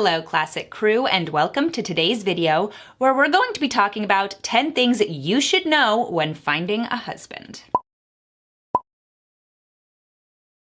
Hello, Classic Crew, and welcome to today's video, where we're going to be talking about 10 things you should know when finding a husband.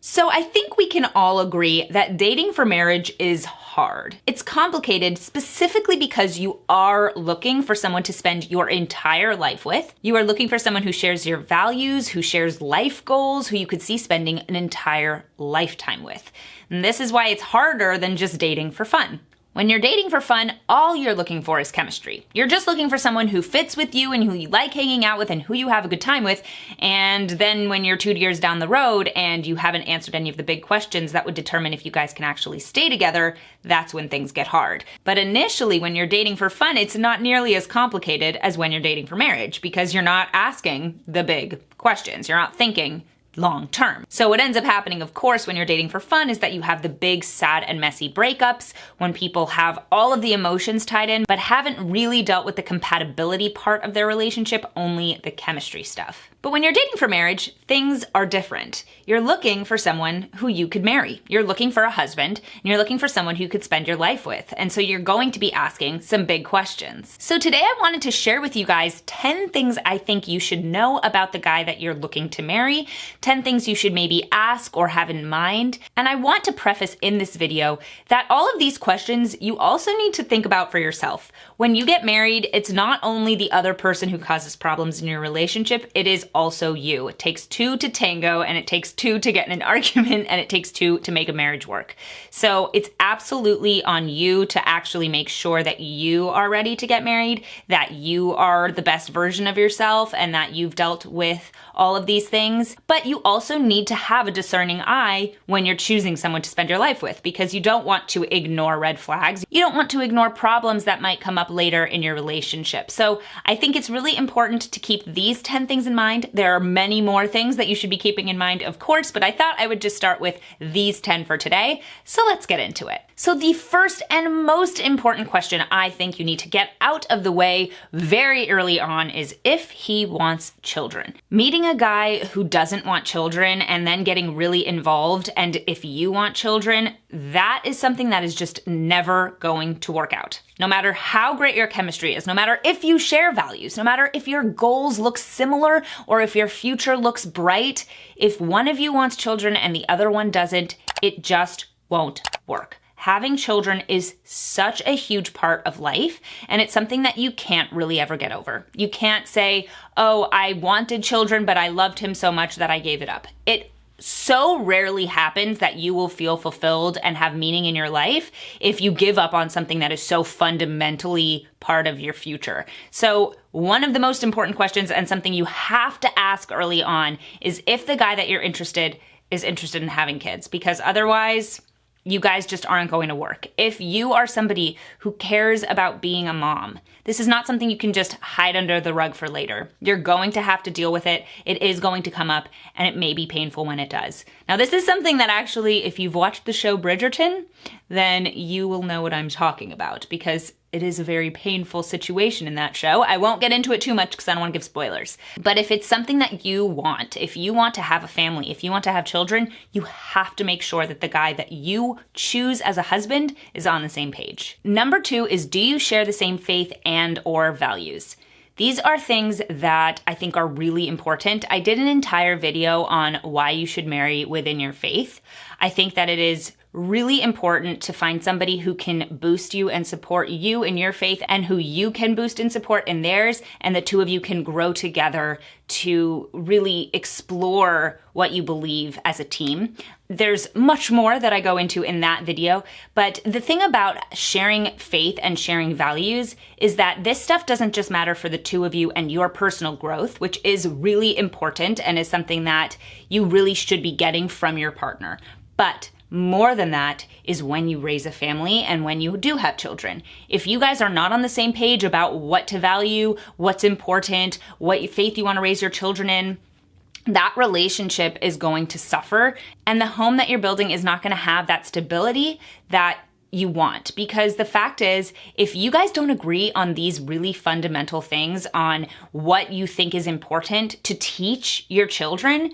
So I think we can all agree that dating for marriage is hard. It's complicated specifically because you are looking for someone to spend your entire life with. You are looking for someone who shares your values, who shares life goals, who you could see spending an entire lifetime with. And this is why it's harder than just dating for fun. When you're dating for fun, all you're looking for is chemistry. You're just looking for someone who fits with you and who you like hanging out with and who you have a good time with. And then when you're 2 years down the road and you haven't answered any of the big questions that would determine if you guys can actually stay together, that's when things get hard. But initially, when you're dating for fun, it's not nearly as complicated as when you're dating for marriage because you're not asking the big questions. You're not thinking long term. So what ends up happening, of course, when you're dating for fun is that you have the big, sad, and messy breakups when people have all of the emotions tied in, but haven't really dealt with the compatibility part of their relationship, only the chemistry stuff. But when you're dating for marriage, things are different. You're looking for someone who you could marry. You're looking for a husband, and you're looking for someone who could spend your life with. And so you're going to be asking some big questions. So today I wanted to share with you guys 10 things I think you should know about the guy that you're looking to marry, 10 things you should maybe ask or have in mind. And I want to preface in this video that all of these questions you also need to think about for yourself. When you get married, it's not only the other person who causes problems in your relationship, it is also you. It takes two to tango, and it takes two to get in an argument, and it takes two to make a marriage work. So it's absolutely on you to actually make sure that you are ready to get married, that you are the best version of yourself, and that you've dealt with all of these things. But you also need to have a discerning eye when you're choosing someone to spend your life with, because you don't want to ignore red flags. You don't want to ignore problems that might come up later in your relationship. So I think it's really important to keep these 10 things in mind. There are many more things that you should be keeping in mind, of course, but I thought I would just start with these 10 for today. So let's get into it. So the first and most important question I think you need to get out of the way very early on is if he wants children. Meeting a guy who doesn't want children and then getting really involved, and if you want children, that is something that is just never going to work out. No matter how great your chemistry is, no matter if you share values, no matter if your goals look similar or if your future looks bright, if one of you wants children and the other one doesn't, it just won't work. Having children is such a huge part of life, and it's something that you can't really ever get over. You can't say, oh, I wanted children, but I loved him so much that I gave it up. It so rarely happens that you will feel fulfilled and have meaning in your life if you give up on something that is so fundamentally part of your future. So one of the most important questions, and something you have to ask early on, is if the guy that you're interested is interested in having kids, because otherwise you guys just aren't going to work. If you are somebody who cares about being a mom, this is not something you can just hide under the rug for later. You're going to have to deal with it. It is going to come up, and it may be painful when it does. Now, this is something that actually, if you've watched the show Bridgerton, then you will know what I'm talking about, because it is a very painful situation in that show. I won't get into it too much because I don't want to give spoilers. But if it's something that you want, if you want to have a family, if you want to have children, you have to make sure that the guy that you choose as a husband is on the same page. Number 2 is, do you share the same faith and or values? These are things that I think are really important. I did an entire video on why you should marry within your faith. I think that it is really important to find somebody who can boost you and support you in your faith, and who you can boost and support in theirs, and the two of you can grow together to really explore what you believe as a team. There's much more that I go into in that video, but the thing about sharing faith and sharing values is that this stuff doesn't just matter for the two of you and your personal growth, which is really important and is something that you really should be getting from your partner. But more than that is when you raise a family and when you do have children. If you guys are not on the same page about what to value, what's important, what faith you want to raise your children in, that relationship is going to suffer, and the home that you're building is not going to have that stability that you want. Because the fact is, if you guys don't agree on these really fundamental things, on what you think is important to teach your children,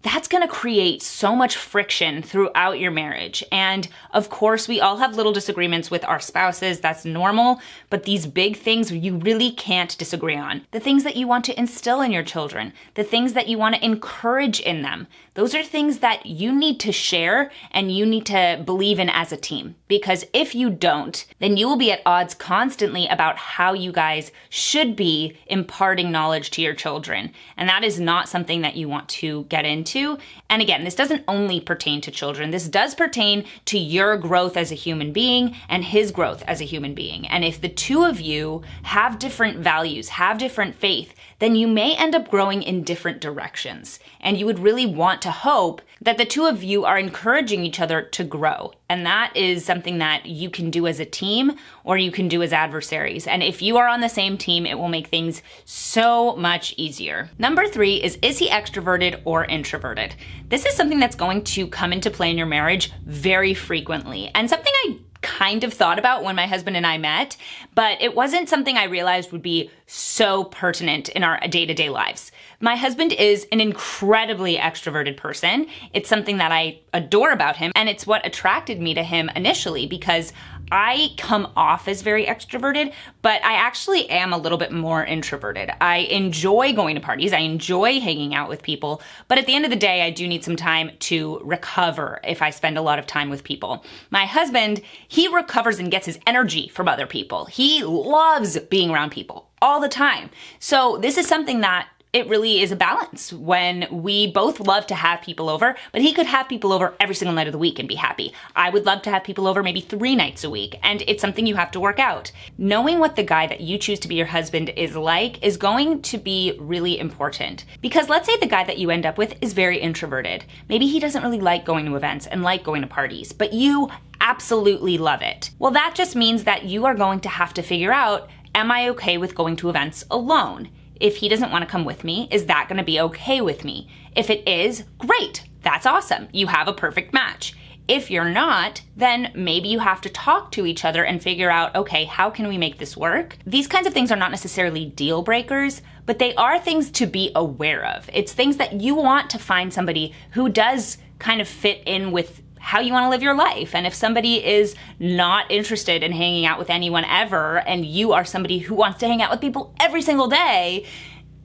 that's going to create so much friction throughout your marriage. And of course, we all have little disagreements with our spouses. That's normal. But these big things you really can't disagree on. The things that you want to instill in your children, the things that you want to encourage in them, those are things that you need to share and you need to believe in as a team. Because if you don't, then you will be at odds constantly about how you guys should be imparting knowledge to your children. And that is not something that you want to get into. And again, this doesn't only pertain to children. This does pertain to your growth as a human being and his growth as a human being. And if the two of you have different values, have different faith, then you may end up growing in different directions. And you would really want to hope that the two of you are encouraging each other to grow. And that is something that you can do as a team or you can do as adversaries. And if you are on the same team, it will make things so much easier. Number 3 is he extroverted or introverted? This is something that's going to come into play in your marriage very frequently, and something I kind of thought about when my husband and I met, but it wasn't something I realized would be so pertinent in our day-to-day lives. My husband is an incredibly extroverted person. It's something that I adore about him, and it's what attracted me to him initially because I come off as very extroverted, but I actually am a little bit more introverted. I enjoy going to parties. I enjoy hanging out with people, but at the end of the day, I do need some time to recover if I spend a lot of time with people. My husband, he recovers and gets his energy from other people. He loves being around people all the time. So this is something that it really is a balance when we both love to have people over, but he could have people over every single night of the week and be happy. I would love to have people over maybe 3 nights a week, and it's something you have to work out. Knowing what the guy that you choose to be your husband is like is going to be really important. Because let's say the guy that you end up with is very introverted. Maybe he doesn't really like going to events and like going to parties, but you absolutely love it. Well, that just means that you are going to have to figure out, am I okay with going to events alone? If he doesn't want to come with me, is that going to be okay with me? If it is, great. That's awesome. You have a perfect match. If you're not, then maybe you have to talk to each other and figure out, okay, how can we make this work? These kinds of things are not necessarily deal breakers, but they are things to be aware of. It's things that you want to find somebody who does kind of fit in with how you want to live your life. And if somebody is not interested in hanging out with anyone ever, and you are somebody who wants to hang out with people every single day,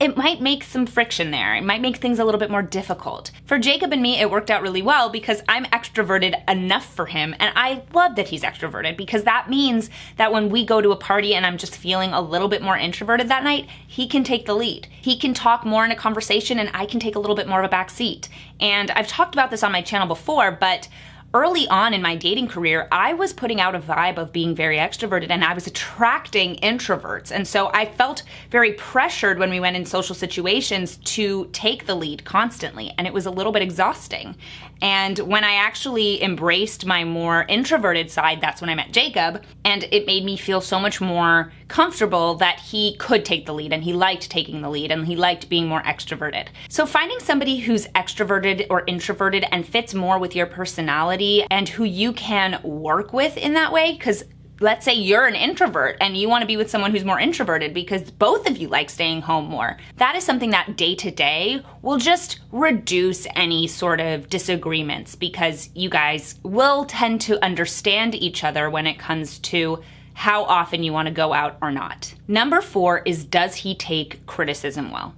it might make some friction there. It might make things a little bit more difficult. For Jacob and me, it worked out really well because I'm extroverted enough for him, and I love that he's extroverted because that means that when we go to a party and I'm just feeling a little bit more introverted that night, he can take the lead. He can talk more in a conversation and I can take a little bit more of a back seat. And I've talked about this on my channel before, but early on in my dating career, I was putting out a vibe of being very extroverted and I was attracting introverts. And so I felt very pressured when we went in social situations to take the lead constantly. And it was a little bit exhausting. And when I actually embraced my more introverted side, that's when I met Jacob. And it made me feel so much more comfortable that he could take the lead and he liked taking the lead and he liked being more extroverted. So finding somebody who's extroverted or introverted and fits more with your personality and who you can work with in that way, because let's say you're an introvert and you want to be with someone who's more introverted because both of you like staying home more. That is something that day to day will just reduce any sort of disagreements because you guys will tend to understand each other when it comes to how often you want to go out or not. Number 4 is, does he take criticism well?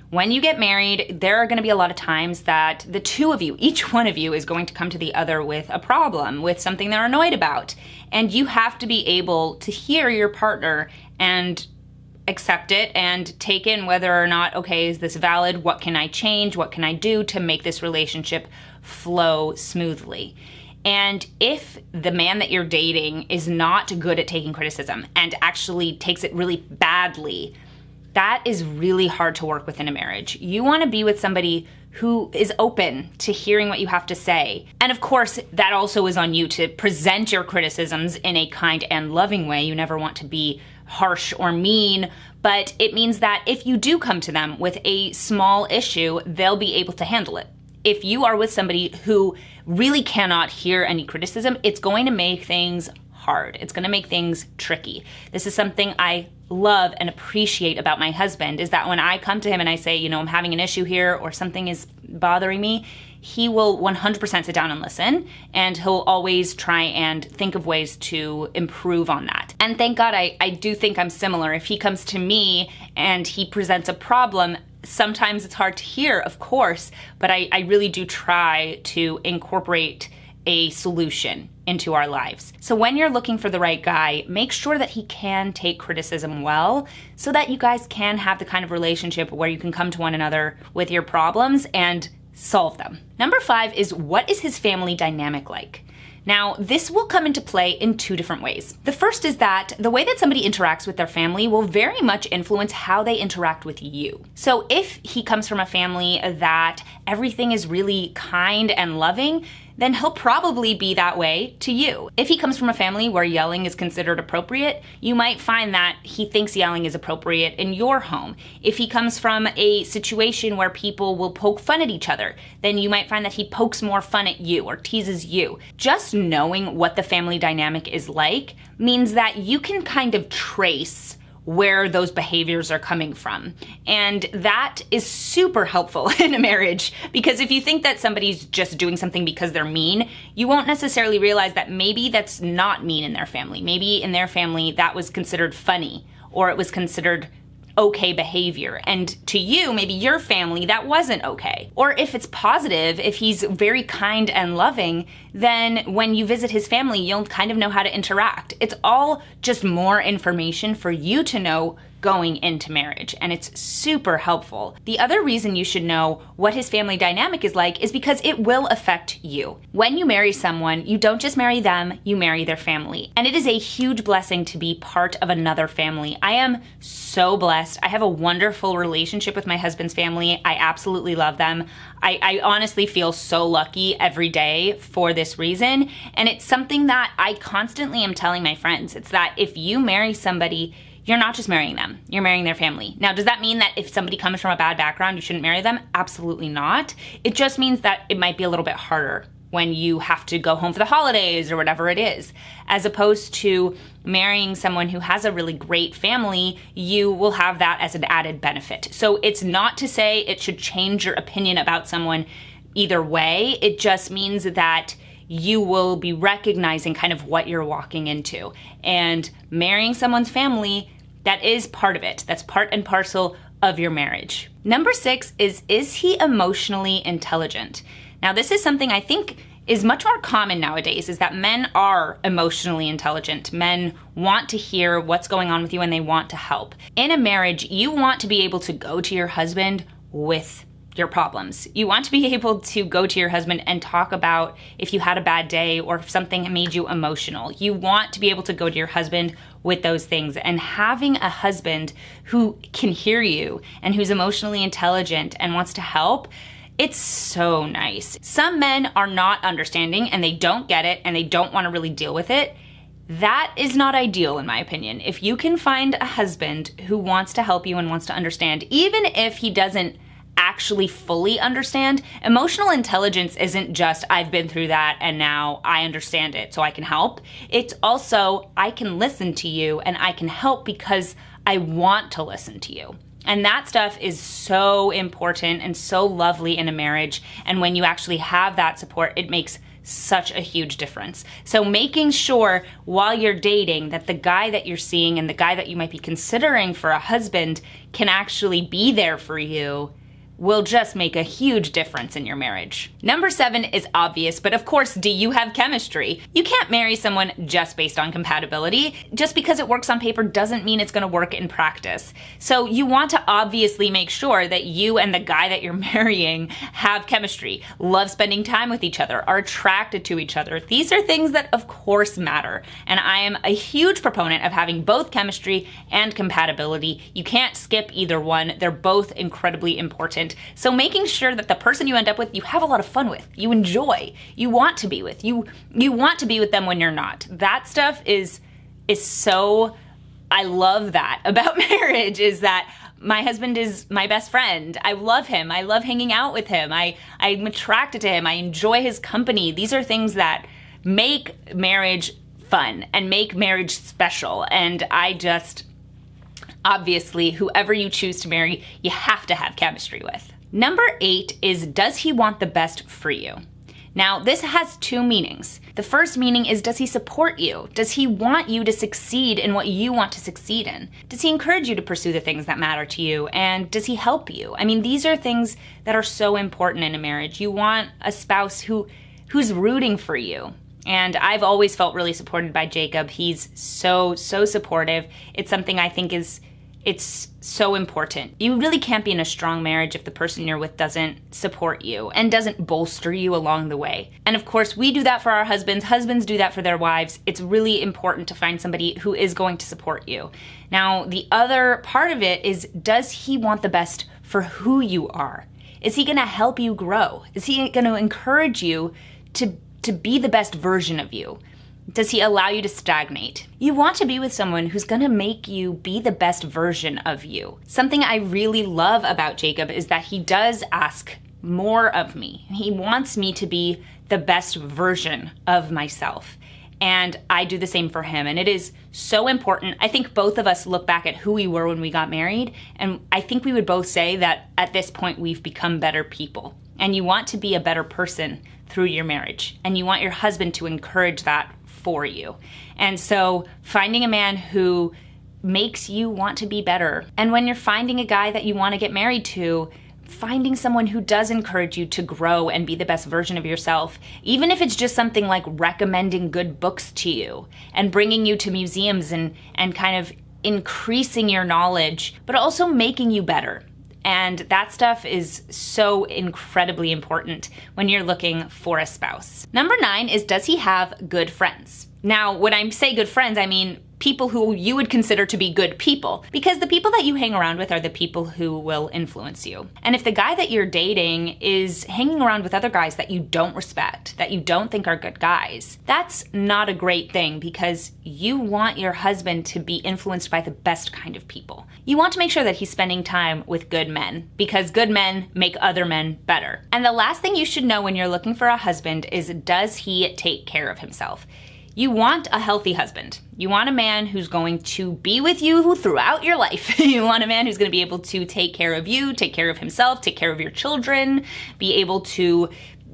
When you get married, there are going to be a lot of times that the two of you, each one of you, is going to come to the other with a problem, with something they're annoyed about. And you have to be able to hear your partner and accept it and take in whether or not, okay, is this valid? What can I change? What can I do to make this relationship flow smoothly? And if the man that you're dating is not good at taking criticism and actually takes it really badly, that is really hard to work with in a marriage. You want to be with somebody who is open to hearing what you have to say. And of course, that also is on you to present your criticisms in a kind and loving way. You never want to be harsh or mean, but it means that if you do come to them with a small issue, they'll be able to handle it. If you are with somebody who really cannot hear any criticism, it's going to make things hard. It's gonna make things tricky. This is something I love and appreciate about my husband, is that when I come to him and I say, I'm having an issue here or something is bothering me, he will 100% sit down and listen, and he'll always try and think of ways to improve on that. And thank God I do think I'm similar. If he comes to me and he presents a problem, sometimes it's hard to hear, of course, but I really do try to incorporate a solution into our lives. So when you're looking for the right guy, make sure that he can take criticism well, so that you guys can have the kind of relationship where you can come to one another with your problems and solve them. Number 5 is, what is his family dynamic like? Now, this will come into play in 2 different ways. The first is that the way that somebody interacts with their family will very much influence how they interact with you. So if he comes from a family that everything is really kind and loving, then he'll probably be that way to you. If he comes from a family where yelling is considered appropriate, you might find that he thinks yelling is appropriate in your home. If he comes from a situation where people will poke fun at each other, then you might find that he pokes more fun at you or teases you. Just knowing what the family dynamic is like means that you can kind of trace where those behaviors are coming from. And that is super helpful in a marriage, because if you think that somebody's just doing something because they're mean, you won't necessarily realize that maybe that's not mean in their family. Maybe in their family that was considered funny, or it was considered okay behavior. And to you, maybe your family, that wasn't okay. Or if it's positive, if he's very kind and loving, then when you visit his family, you'll kind of know how to interact. It's all just more information for you to know going into marriage, and it's super helpful. The other reason you should know what his family dynamic is like is because it will affect you. When you marry someone, you don't just marry them, you marry their family. And it is a huge blessing to be part of another family. I am so blessed. I have a wonderful relationship with my husband's family. I absolutely love them. I honestly feel so lucky every day for this reason. And it's something that I constantly am telling my friends. It's that if you marry somebody, you're not just marrying them, you're marrying their family. Now, does that mean that if somebody comes from a bad background, you shouldn't marry them? Absolutely not. It just means that it might be a little bit harder when you have to go home for the holidays or whatever it is. As opposed to marrying someone who has a really great family, you will have that as an added benefit. So it's not to say it should change your opinion about someone either way. It just means that you will be recognizing kind of what you're walking into. And marrying someone's family, that is part of it. That's part and parcel of your marriage. Number 6 is he emotionally intelligent? Now, this is something I think is much more common nowadays, is that men are emotionally intelligent. Men want to hear what's going on with you and they want to help. In a marriage, you want to be able to go to your husband with your problems. You want to be able to go to your husband and talk about if you had a bad day or if something made you emotional. You want to be able to go to your husband with those things. And having a husband who can hear you and who's emotionally intelligent and wants to help, it's so nice. Some men are not understanding and they don't get it and they don't want to really deal with it. That is not ideal, in my opinion. If you can find a husband who wants to help you and wants to understand, even if he doesn't actually fully understand, emotional intelligence isn't just, I've been through that and now I understand it so I can help. It's also, I can listen to you and I can help because I want to listen to you. And that stuff is so important and so lovely in a marriage. And when you actually have that support, it makes such a huge difference. So making sure while you're dating that the guy that you're seeing and the guy that you might be considering for a husband can actually be there for you will just make a huge difference in your marriage. Number 7 is obvious, but of course, do you have chemistry? You can't marry someone just based on compatibility. Just because it works on paper doesn't mean it's gonna work in practice. So you want to obviously make sure that you and the guy that you're marrying have chemistry, love spending time with each other, are attracted to each other. These are things that of course matter. And I am a huge proponent of having both chemistry and compatibility. You can't skip either one. They're both incredibly important. So making sure that the person you end up with, you have a lot of fun with, you enjoy, you want to be with, you want to be with them when you're not. That stuff is so, I love that about marriage, is that my husband is my best friend. I love him. I love hanging out with him. I'm attracted to him. I enjoy his company. These are things that make marriage fun and make marriage special. And obviously, whoever you choose to marry, you have to have chemistry with. Number 8 is, does he want the best for you? Now, this has 2 meanings. The first meaning is, does he support you? Does he want you to succeed in what you want to succeed in? Does he encourage you to pursue the things that matter to you? And does he help you? I mean, these are things that are so important in a marriage. You want a spouse who's rooting for you. And I've always felt really supported by Jacob. He's so supportive. It's something I think it's so important. You really can't be in a strong marriage if the person you're with doesn't support you and doesn't bolster you along the way. And of course, we do that for our husbands. Husbands do that for their wives. It's really important to find somebody who is going to support you. Now, the other part of it is, does he want the best for who you are? Is he gonna help you grow? Is he gonna encourage you to be the best version of you? Does he allow you to stagnate? You want to be with someone who's gonna make you be the best version of you. Something I really love about Jacob is that he does ask more of me. He wants me to be the best version of myself. And I do the same for him. And it is so important. I think both of us look back at who we were when we got married, and I think we would both say that at this point we've become better people. And you want to be a better person through your marriage. And you want your husband to encourage that for you. And so finding a man who makes you want to be better. And when you're finding a guy that you want to get married to, finding someone who does encourage you to grow and be the best version of yourself, even if it's just something like recommending good books to you and bringing you to museums and kind of increasing your knowledge, but also making you better. And that stuff is so incredibly important when you're looking for a spouse. Number 9 is, does he have good friends? Now, when I say good friends, I mean people who you would consider to be good people, because the people that you hang around with are the people who will influence you. And if the guy that you're dating is hanging around with other guys that you don't respect, that you don't think are good guys, that's not a great thing, because you want your husband to be influenced by the best kind of people. You want to make sure that he's spending time with good men, because good men make other men better. And the last thing you should know when you're looking for a husband is, does he take care of himself? You want a healthy husband. You want a man who's going to be with you throughout your life. You want a man who's going to be able to take care of you, take care of himself, take care of your children, be able to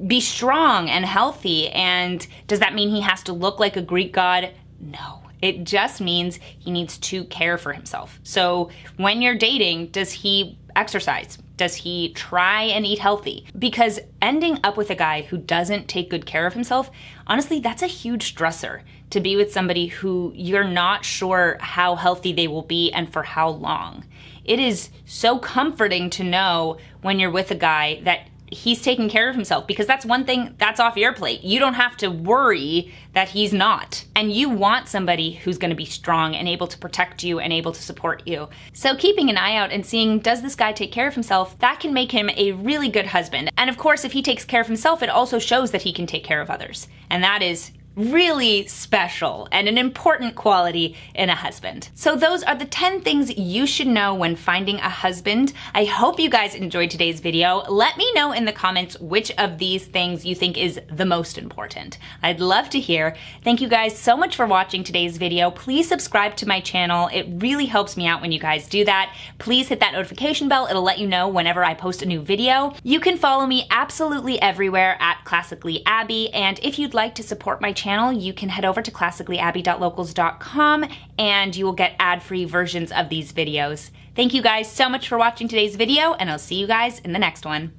be strong and healthy. And does that mean he has to look like a Greek god? No. It just means he needs to care for himself. So when you're dating, does he exercise? Does he try and eat healthy? Because ending up with a guy who doesn't take good care of himself, honestly, that's a huge stressor, to be with somebody who you're not sure how healthy they will be and for how long. It is so comforting to know when you're with a guy that he's taking care of himself, because that's one thing that's off your plate. You don't have to worry that he's not. And you want somebody who's going to be strong and able to protect you and able to support you. So keeping an eye out and seeing, does this guy take care of himself? That can make him a really good husband. And of course, if he takes care of himself, it also shows that he can take care of others. And that is really special and an important quality in a husband. So those are the 10 things you should know when finding a husband. I hope you guys enjoyed today's video. Let me know in the comments which of these things you think is the most important. I'd love to hear. Thank you guys so much for watching today's video. Please subscribe to my channel. It really helps me out when you guys do that. Please hit that notification bell. It'll let you know whenever I post a new video. You can follow me absolutely everywhere at Classically Abby, and if you'd like to support my channel, you can head over to classicallyabby.locals.com and you will get ad-free versions of these videos. Thank you guys so much for watching today's video, and I'll see you guys in the next one.